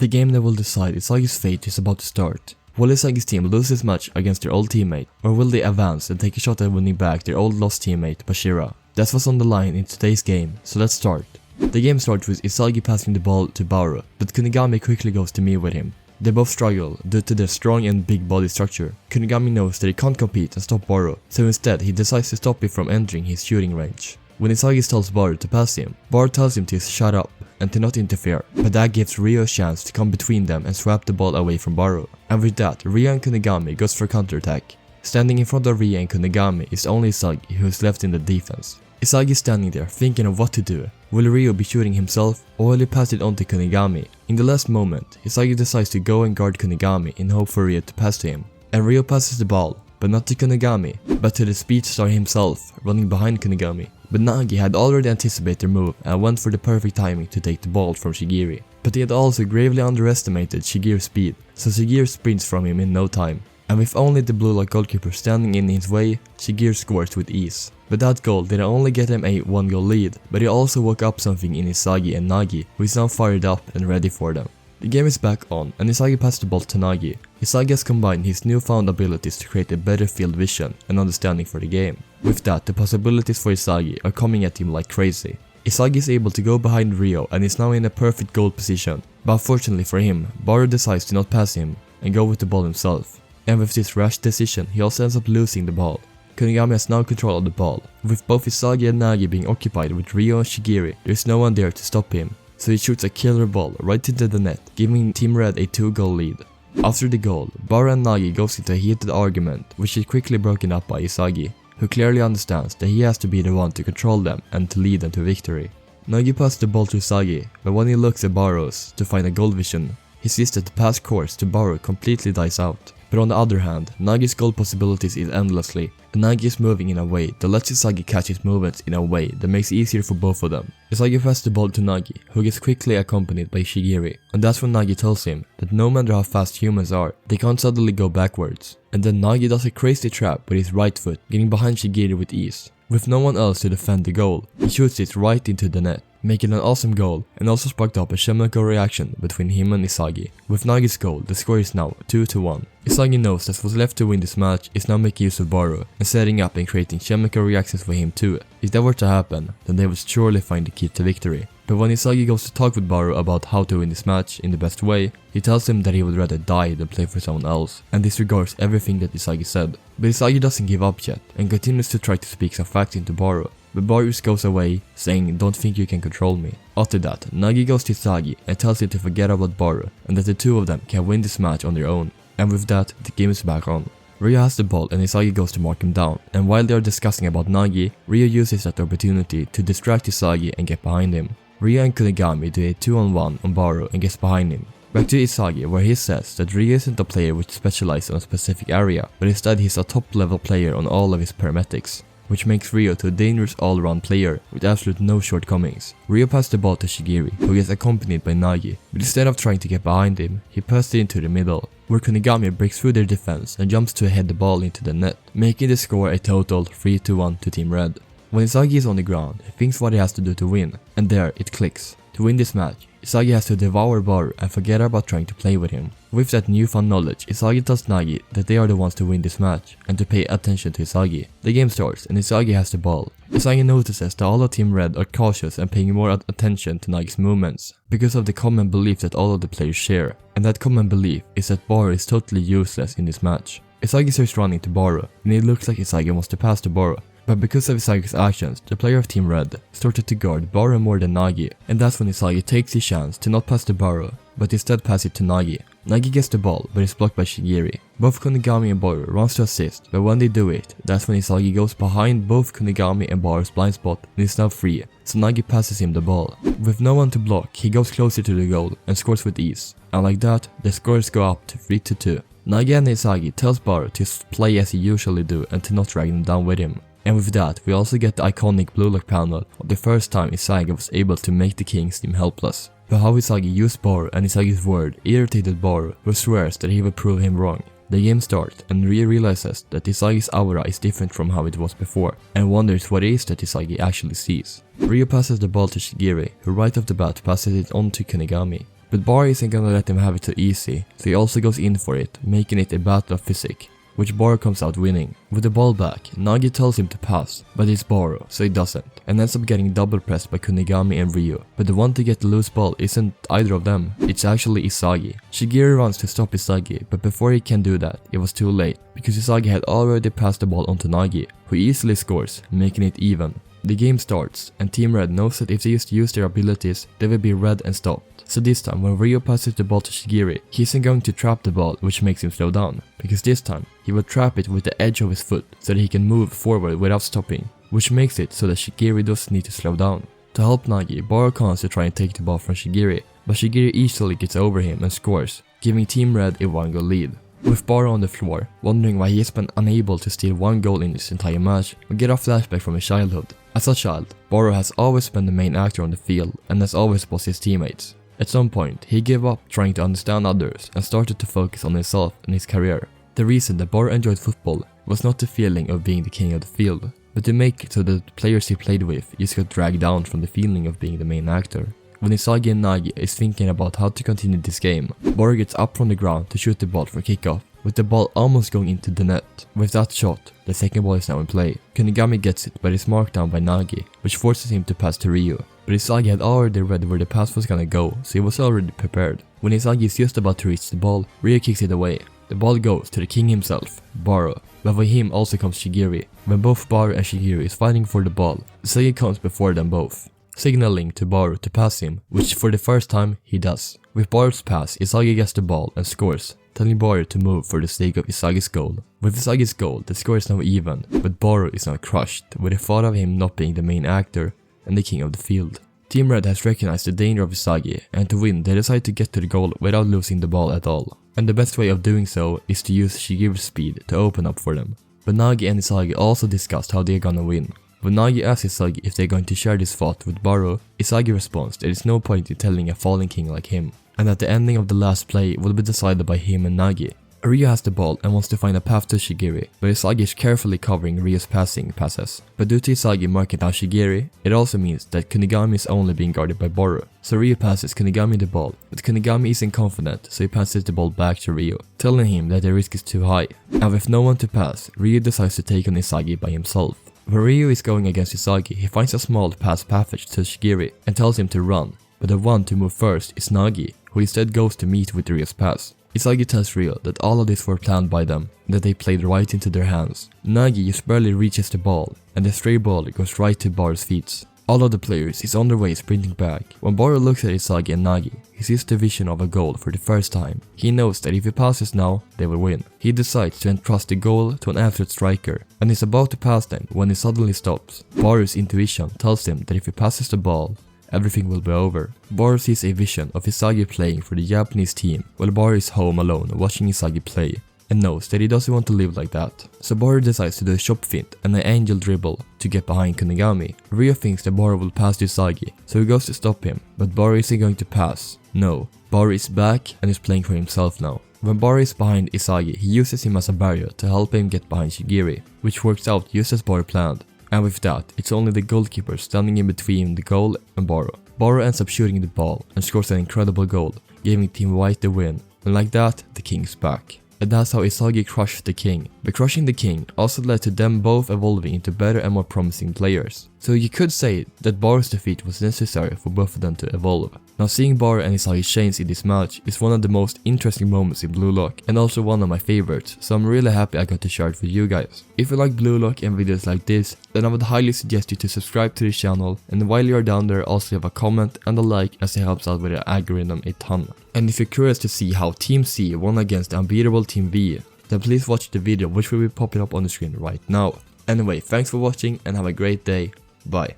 The game that will decide Isagi's fate is about to start. Will Isagi's team lose this match against their old teammate, or will they advance and take a shot at winning back their old lost teammate, Bachira? That's what's on the line in today's game, so let's start. The game starts with Isagi passing the ball to Baro, but Kunigami quickly goes to meet with him. They both struggle due to their strong and big body structure. Kunigami knows that he can't compete and stop Baro, so instead he decides to stop him from entering his shooting range. When Isagi tells Baro to pass him, Baro tells him to shut up and to not interfere, but that gives Ryo a chance to come between them and swap the ball away from Baro. And with that, Ryo and Kunigami goes for counterattack. Standing in front of Ryo and Kunigami is only Isagi who is left in the defense. Isagi is standing there thinking of what to do. Will Ryo be shooting himself, or will he pass it on to Kunigami? In the last moment, Isagi decides to go and guard Kunigami in hope for Ryo to pass to him. And Ryo passes the ball, but not to Kunigami, but to the speed star himself, running behind Kunigami. But Nagi had already anticipated their move and went for the perfect timing to take the ball from Chigiri. But he had also gravely underestimated Chigiri's speed, so Chigiri sprints from him in no time. And with only the blue lock goalkeeper standing in his way, Chigiri scores with ease. But that goal didn't only get him a 1-goal lead, but he also woke up something in Isagi and Nagi, who is now fired up and ready for them. The game is back on, and Isagi passed the ball to Nagi. Isagi has combined his newfound abilities to create a better field vision and understanding for the game. With that, the possibilities for Isagi are coming at him like crazy. Isagi is able to go behind Ryo and is now in a perfect goal position, but unfortunately for him, Baro decides to not pass him and go with the ball himself. And with this rash decision, he also ends up losing the ball. Kunigami has now control of the ball. With both Isagi and Nagi being occupied with Ryo and Chigiri, there is no one there to stop him, so he shoots a killer ball right into the net, giving Team Red a 2-goal lead. After the goal, Baro and Nagi goes into a heated argument, which is quickly broken up by Isagi, who clearly understands that he has to be the one to control them and to lead them to victory. Nagi passes the ball to Isagi, but when he looks at Baro's to find a goal vision, he sees that the pass course to Baro completely dies out. But on the other hand, Nagi's goal possibilities is endlessly, and Nagi is moving in a way that lets Isagi catch his movements in a way that makes it easier for both of them. Isagi passes the ball to Nagi, who gets quickly accompanied by Chigiri, and that's when Nagi tells him that no matter how fast humans are, they can't suddenly go backwards. And then Nagi does a crazy trap with his right foot, getting behind Chigiri with ease. With no one else to defend the goal, he shoots it right into the net, making an awesome goal, and also sparked up a chemical reaction between him and Isagi. With Nagi's goal, the score is now 2-1. Isagi knows that what's left to win this match is now making use of Baro and setting up and creating chemical reactions for him too. If that were to happen, then they would surely find the key to victory. But when Isagi goes to talk with Baro about how to win this match in the best way, he tells him that he would rather die than play for someone else, and disregards everything that Isagi said. But Isagi doesn't give up yet, and continues to try to speak some facts into Baro. But Baro just goes away, saying, "Don't think you can control me." After that, Nagi goes to Isagi and tells him to forget about Baro, and that the two of them can win this match on their own. And with that, the game is back on. Ryo has the ball and Isagi goes to mark him down, and while they are discussing about Nagi, Ryo uses that opportunity to distract Isagi and get behind him. Ryo and Kunigami do a 2-on-1 on Baro and gets behind him. Back to Isagi, where he says that Ryo isn't a player which specializes on a specific area, but instead he's a top level player on all of his paramedics, which makes Ryo to a dangerous all-around player with absolute no shortcomings. Ryo passes the ball to Chigiri, who gets accompanied by Nagi, but instead of trying to get behind him, he passes it into the middle, where Kunigami breaks through their defense and jumps to head the ball into the net, making the score a total 3-1 to Team Red. When Isagi is on the ground, he thinks what he has to do to win, and there it clicks. To win this match, Isagi has to devour Baro and forget about trying to play with him. With that newfound knowledge, Isagi tells Nagi that they are the ones to win this match, and to pay attention to Isagi. The game starts, and Isagi has the ball. Isagi notices that all of Team Red are cautious and paying more attention to Nagi's movements, because of the common belief that all of the players share, and that common belief is that Baro is totally useless in this match. Isagi starts running to Baro, and it looks like Isagi wants to pass to Baro. But because of Isagi's actions, the player of Team Red started to guard Baro more than Nagi, and that's when Isagi takes his chance to not pass to Baro, but instead pass it to Nagi. Nagi gets the ball, but is blocked by Chigiri. Both Kunigami and Baro runs to assist, but when they do it, that's when Isagi goes behind both Kunigami and Baro's blind spot and is now free, so Nagi passes him the ball. With no one to block, he goes closer to the goal and scores with ease, and like that, the scores go up to 3-2. Nagi and Isagi tells Baro to play as he usually do and to not drag them down with him. And with that, we also get the iconic blue lock panel of the first time Isagi was able to make the king seem helpless. But how Isagi used Baro and Isagi's word irritated Baro, who swears that he will prove him wrong. The game starts, and Ryo realizes that Isagi's aura is different from how it was before, and wonders what it is that Isagi actually sees. Ryo passes the ball to Chigiri, who right off the bat passes it on to Kunigami. But Baro isn't gonna let him have it so easy, so he also goes in for it, making it a battle of physics, which Baro comes out winning. With the ball back, Nagi tells him to pass, but it's Baro, so he doesn't, and ends up getting double pressed by Kunigami and Ryu. But the one to get the loose ball isn't either of them, it's actually Isagi. Chigiri runs to stop Isagi, but before he can do that, it was too late, because Isagi had already passed the ball onto Nagi, who easily scores, making it even. The game starts, and Team Red knows that if they used to use their abilities, they will be red and stopped. So this time, when Ryu passes the ball to Chigiri, he isn't going to trap the ball, which makes him slow down, because this time, he will trap it with the edge of his foot, so that he can move forward without stopping, which makes it so that Chigiri doesn't need to slow down. To help Nagi, Baro comes to try and take the ball from Chigiri, but Chigiri easily gets over him and scores, giving Team Red a 1-goal lead. With Baro on the floor, wondering why he has been unable to steal 1 goal in this entire match, we get a flashback from his childhood. As a child, Baro has always been the main actor on the field and has always bossed his teammates. At some point, he gave up trying to understand others and started to focus on himself and his career. The reason that Baro enjoyed football was not the feeling of being the king of the field, but to make it so that the players he played with just got dragged down from the feeling of being the main actor. When Isagi and Nagi is thinking about how to continue this game, Baro gets up from the ground to shoot the ball for kickoff, with the ball almost going into the net. With that shot, the second ball is now in play. Kunigami gets it but is marked down by Nagi, which forces him to pass to Ryu. But Isagi had already read where the pass was gonna go, so he was already prepared. When Isagi is just about to reach the ball, Ryu kicks it away. The ball goes to the king himself, Baro, but with him also comes Chigiri. When both Baro and Chigiri is fighting for the ball, Isagi comes before them both, signaling to Baro to pass him, which for the first time he does. With Baro's pass, Isagi gets the ball and scores, telling Baro to move for the sake of Isagi's goal. With Isagi's goal, the score is now even, but Baro is now crushed, with the thought of him not being the main actor and the king of the field. Team Red has recognized the danger of Isagi, and to win they decide to get to the goal without losing the ball at all. And the best way of doing so is to use Shigiri's speed to open up for them. But Nagi and Isagi also discussed how they're gonna win. When Nagi asks Isagi if they're going to share this thought with Baro, Isagi responds there is no point in telling a fallen king like him, and that the ending of the last play will be decided by him and Nagi. Ryu has the ball and wants to find a path to Chigiri, but Isagi is carefully covering Ryu's passes. But due to Isagi marking down Chigiri, it also means that Kunigami is only being guarded by Baro. So Ryu passes Kunigami the ball, but Kunigami isn't confident, so he passes the ball back to Ryu, telling him that the risk is too high. And with no one to pass, Ryu decides to take on Isagi by himself. When Ryu is going against Isagi, he finds a small pass passage to Chigiri and tells him to run, but the one to move first is Nagi, who instead goes to meet with Ryu's pass. Isagi tells Ryu that all of this were planned by them, and that they played right into their hands. Nagi just barely reaches the ball, and the stray ball goes right to Baro's feet. All of the players is on their way sprinting back. When Baro looks at Isagi and Nagi, he sees the vision of a goal for the first time. He knows that if he passes now, they will win. He decides to entrust the goal to an athlete striker, and is about to pass them when he suddenly stops. Baro's intuition tells him that if he passes the ball, everything will be over. Baro sees a vision of Isagi playing for the Japanese team, while Baro is home alone watching Isagi play, and knows that he doesn't want to live like that. So Baro decides to do a chop feint and an angel dribble to get behind Kunigami. Ryu thinks that Baro will pass to Isagi, so he goes to stop him, but Baro isn't going to pass. No, Baro is back and is playing for himself now. When Baro is behind Isagi, he uses him as a barrier to help him get behind Chigiri, which works out just as Baro planned. And with that, it's only the goalkeeper standing in between the goal and Baro. Baro ends up shooting the ball and scores an incredible goal, giving Team White the win, and like that, the king is back. And that's how Isagi crushed the king. But crushing the king also led to them both evolving into better and more promising players. So you could say that Baro's defeat was necessary for both of them to evolve. Now seeing Baro and Isagi change in this match is one of the most interesting moments in Blue Lock, and also one of my favorites, so I'm really happy I got to share it with you guys. If you like Blue Lock and videos like this, then I would highly suggest you to subscribe to the channel, and while you're down there also leave a comment and a like, as it helps out with the algorithm a ton. And if you're curious to see how Team C won against the unbeatable Team V, then please watch the video which will be popping up on the screen right now. Anyway, thanks for watching and have a great day. Bye.